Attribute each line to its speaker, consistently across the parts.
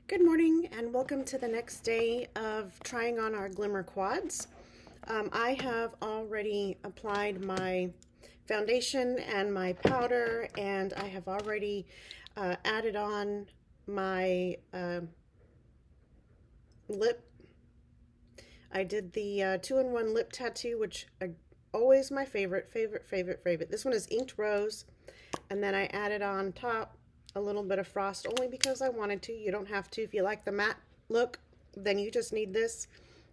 Speaker 1: Good morning and welcome to the next day of trying on our Glimmer Quads. I have already applied my foundation and my powder, and I have already added on my lip. I did the 2-in-1 lip tattoo, which always my favorite. This one is Inked Rose, and then I added on top a little bit of frost only because I wanted to. You don't have to. If you like the matte look, then you just need this,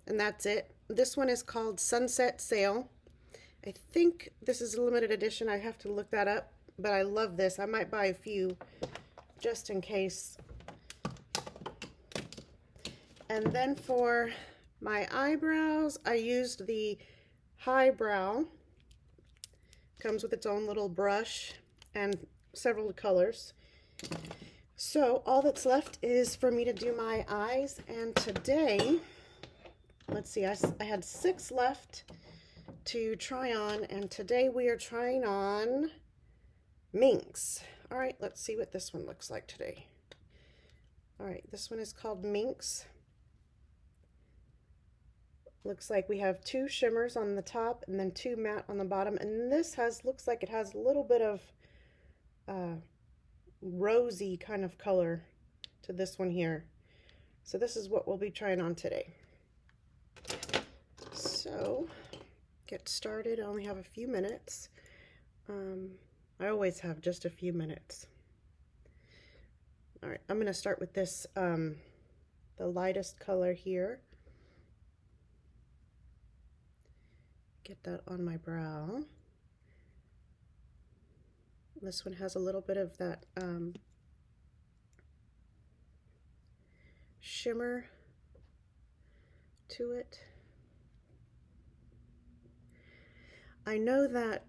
Speaker 1: and that's it. This one is called Sunset Sail. I think this is a limited edition. I have to look that up, but I love this. I might buy a few just in case. And then for my eyebrows, I used the Highbrow. Comes with its own little brush and several colors. So all that's left is for me to do my eyes, and today, let's see, I had 6 left to try on, and today we are trying on Minx. All right, let's see what this one looks like today. All right, this one is called Minx. Looks like we have 2 shimmers on the top and then 2 matte on the bottom, and this looks like it has a little bit of rosy kind of color to this one here. So this is what we'll be trying on today. So get started. I only have a few minutes. I always have just a few minutes. All right, I'm going to start with this, the lightest color here. Get that on my brow. This one has a little bit of that shimmer to it. I know that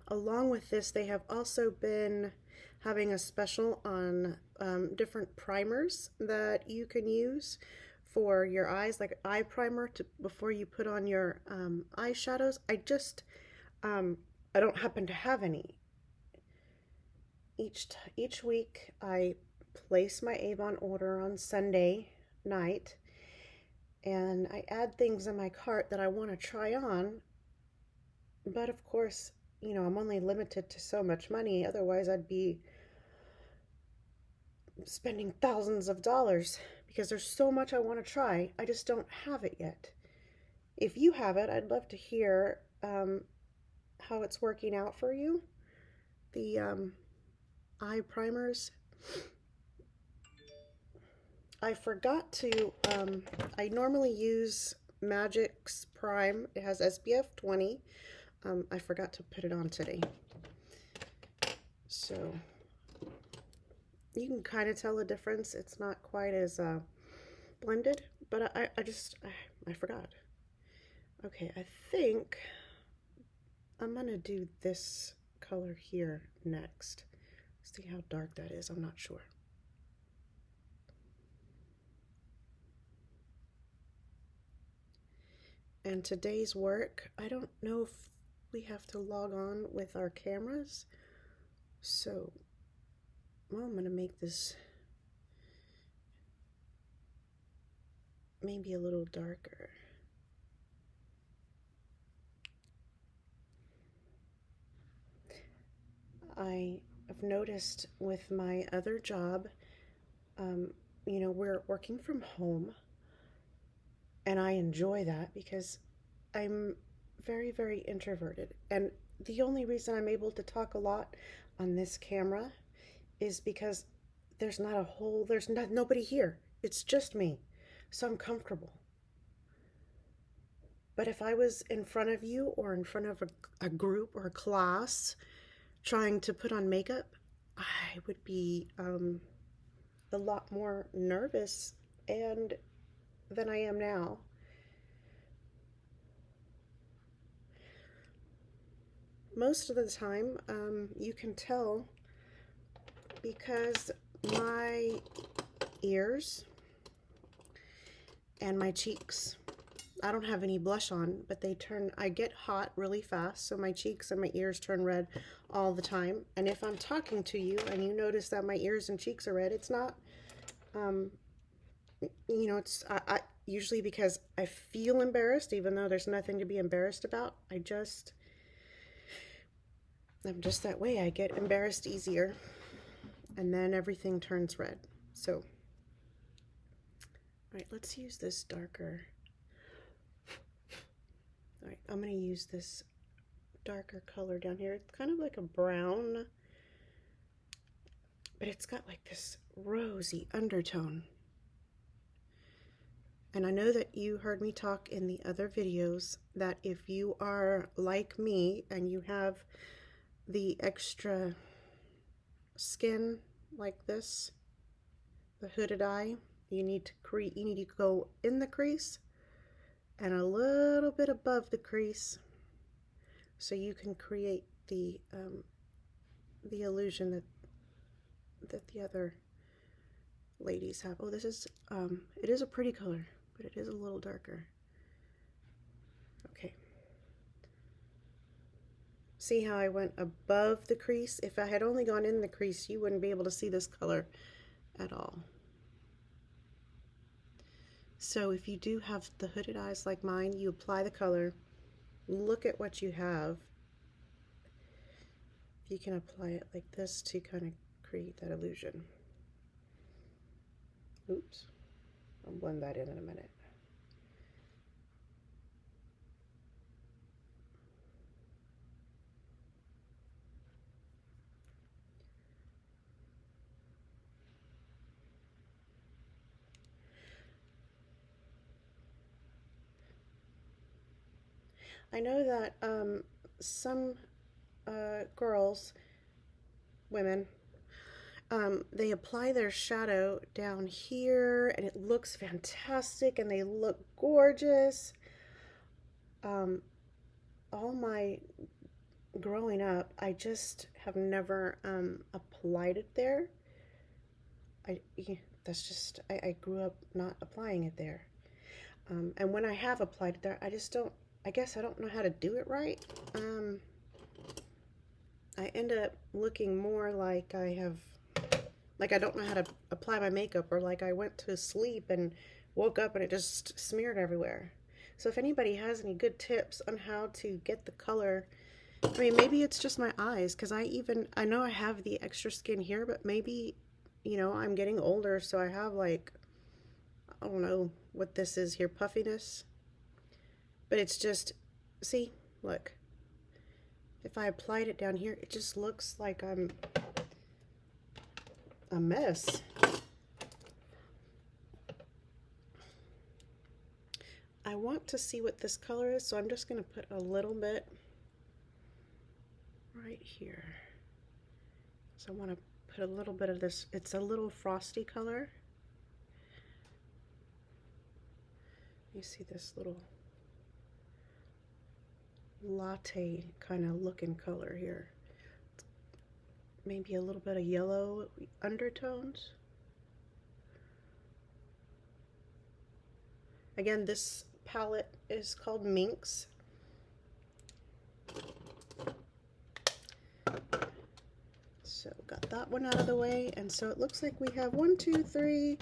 Speaker 1: along with this, they have also been having a special on different primers that you can use for your eyes, like eye primer before you put on your eyeshadows. I don't happen to have any. Each week I place my AVON order on Sunday night, and I add things in my cart that I want to try on, but of course, you know, I'm only limited to so much money. Otherwise I'd be spending thousands of dollars because there's so much I want to try. I just don't have it yet. If you have it, I'd love to hear how it's working out for you. The eye primers. I forgot to, I normally use Magic's Prime. It has SPF 20. I forgot to put it on today. So you can kind of tell the difference. It's not quite as blended, but I forgot. Okay, I think I'm gonna do this color here next. See how dark that is. I'm not sure. And today's work, I don't know if we have to log on with our cameras. So, well, I'm going to make this maybe a little darker. I have noticed with my other job, you know, we're working from home, and I enjoy that because I'm very introverted, and the only reason I'm able to talk a lot on this camera is because there's nobody here. It's just me, so I'm comfortable. But if I was in front of you or in front of a group or a class trying to put on makeup, I would be a lot more nervous than I am now. Most of the time, you can tell because my ears and my cheeks, I don't have any blush on, but I get hot really fast, so my cheeks and my ears turn red all the time. And if I'm talking to you and you notice that my ears and cheeks are red, it's not You know, it's I usually because I feel embarrassed, even though there's nothing to be embarrassed about. I'm just that way. I get embarrassed easier, and then everything turns red. So, all right, let's use this darker. All right, I'm gonna use this darker color down here. It's kind of like a brown, but it's got like this rosy undertone. And I know that you heard me talk in the other videos that if you are like me and you have the extra skin like this, the hooded eye, you need to go in the crease and a little bit above the crease so you can create the illusion that the other ladies have. Oh, this is it is a pretty color, but it is a little darker. Okay. See how I went above the crease? If I had only gone in the crease, you wouldn't be able to see this color at all. So if you do have the hooded eyes like mine, you apply the color, look at what you have. You can apply it like this to kind of create that illusion. Oops, I'll blend that in a minute. I know that some girls, women, they apply their shadow down here and it looks fantastic and they look gorgeous. All my growing up, I just have never applied it there. That's just, I grew up not applying it there. And when I have applied it there, I just don't, I guess I don't know how to do it right. I end up looking more like I have, like I don't know how to apply my makeup, or like I went to sleep and woke up and it just smeared everywhere. So if anybody has any good tips on how to get the color, I mean, maybe it's just my eyes, because I know I have the extra skin here, but maybe, you know, I'm getting older, so I have like, I don't know what this is here, puffiness. But it's just, see, look. If I applied it down here, it just looks like I'm a mess. I want to see what this color is, so I'm just going to put a little bit right here. So I want to put a little bit of this. It's a little frosty color. You see this little latte kind of looking color here. Maybe a little bit of yellow undertones. Again, this palette is called Minx. So got that one out of the way, and so it looks like we have 1, 2, 3,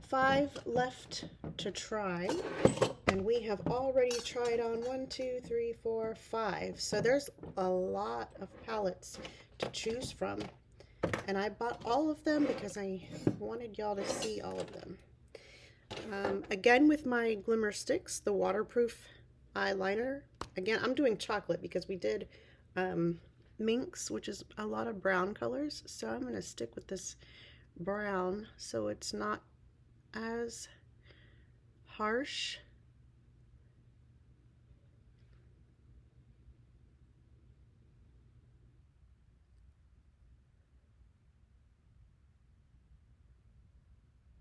Speaker 1: 5 left to try, and we have already tried on 1, 2, 3, 4, 5. So there's a lot of palettes to choose from, and I bought all of them because I wanted y'all to see all of them. Again, with my Glimmersticks, the waterproof eyeliner. Again, I'm doing chocolate because we did Minx, which is a lot of brown colors. So I'm going to stick with this brown so it's not as harsh.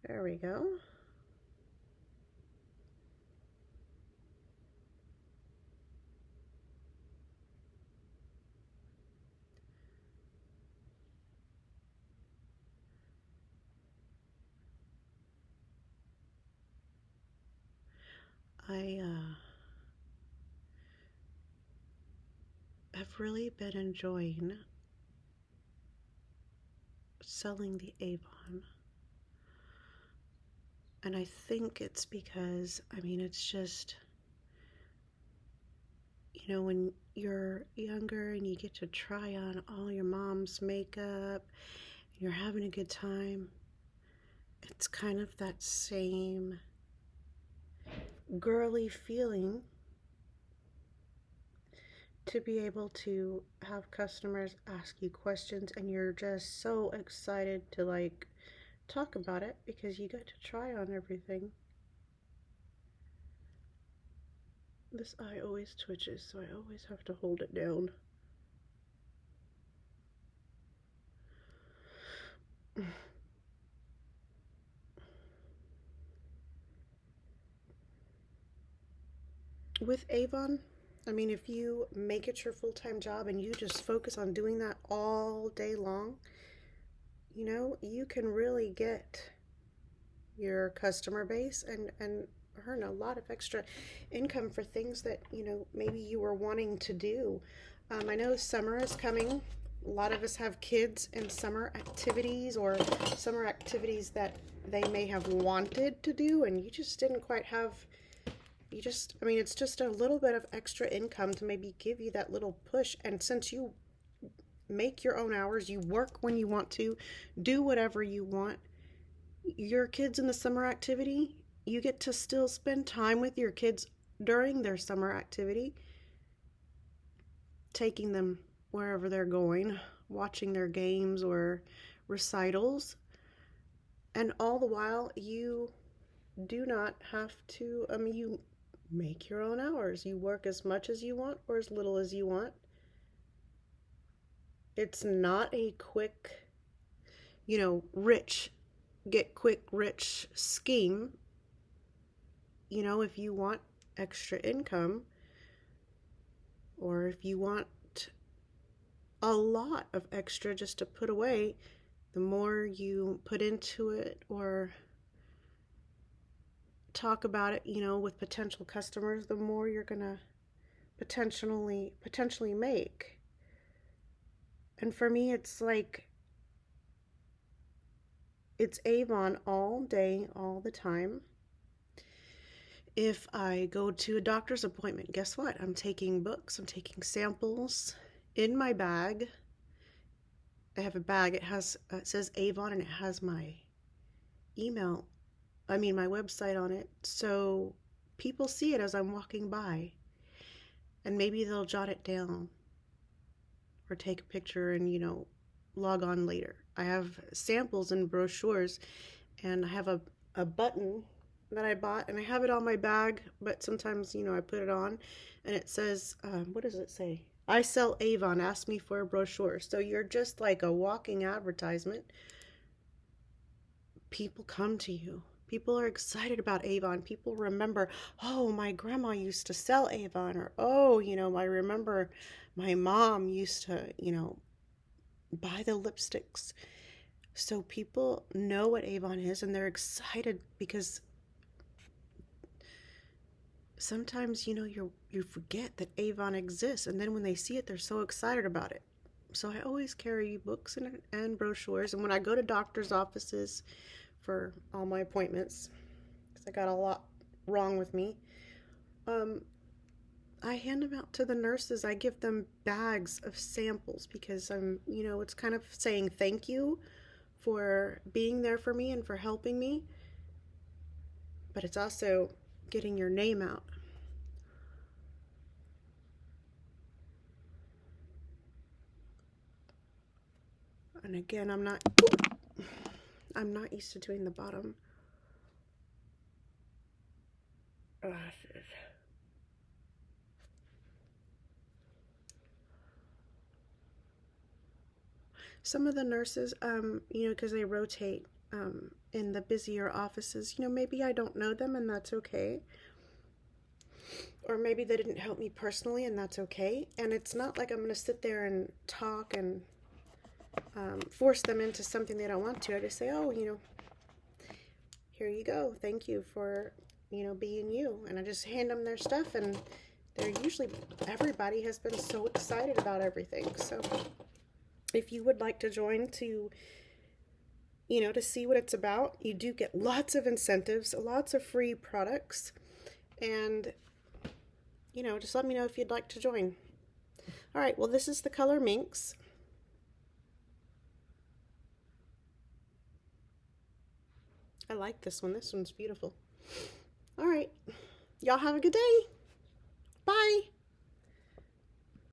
Speaker 1: There we go. I have really been enjoying selling the AVON And I think it's because, I mean, it's just, you know, when you're younger and you get to try on all your mom's makeup, and you're having a good time, it's kind of that same girly feeling to be able to have customers ask you questions and you're just so excited to like talk about it because you get to try on everything. This eye always twitches, so I always have to hold it down. With Avon, I mean, if you make it your full-time job and you just focus on doing that all day long, you know, you can really get your customer base and earn a lot of extra income for things that, you know, maybe you were wanting to do. I know summer is coming. A lot of us have kids in summer activities or summer activities that they may have wanted to do and you just didn't quite have. You just, I mean, it's just a little bit of extra income to maybe give you that little push. And since you make your own hours, you work when you want to, do whatever you want, your kids in the summer activity, you get to still spend time with your kids during their summer activity, taking them wherever they're going, watching their games or recitals. And all the while, you do not have to, I mean, you make your own hours. You work as much as you want or as little as you want. It's not a quick, you know, get quick rich scheme. You know, if you want extra income or if you want a lot of extra just to put away, the more you put into it or talk about it, you know, with potential customers, the more you're gonna potentially make. And for me, it's like, it's Avon all day, all the time. If I go to a doctor's appointment, guess what? I'm taking books, I'm taking samples in my bag. I have a bag, it says Avon and it has my my website on it. So people see it as I'm walking by and maybe they'll jot it down or take a picture and, you know, log on later. I have samples and brochures and I have a button that I bought and I have it on my bag, but sometimes, you know, I put it on and it says, what does it say? I sell Avon, ask me for a brochure. So you're just like a walking advertisement. People come to you. People are excited about Avon. People remember, oh, my grandma used to sell Avon, or, oh, you know, I remember my mom used to, you know, buy the lipsticks. So people know what Avon is and they're excited because sometimes, you know, you forget that Avon exists, and then when they see it, they're so excited about it. So I always carry books and brochures, and when I go to doctor's offices for all my appointments, because I got a lot wrong with me, I hand them out to the nurses. I give them bags of samples because you know, it's kind of saying thank you for being there for me and for helping me, but it's also getting your name out. And again, I'm not used to doing the bottom. Some of the nurses, you know, because they rotate in the busier offices, you know, maybe I don't know them and that's okay. Or maybe they didn't help me personally and that's okay. And it's not like I'm going to sit there and talk and force them into something they don't want to. I just say, oh, you know, here you go. Thank you for, you know, being you. And I just hand them their stuff and they're usually, everybody has been so excited about everything. So if you would like to join to you know, to see what it's about. You do get lots of incentives, lots of free products, and, you know, just let me know if you'd like to join. All right, well, this is the color Minx. I like this one. This one's beautiful. All right, y'all have a good day. Bye.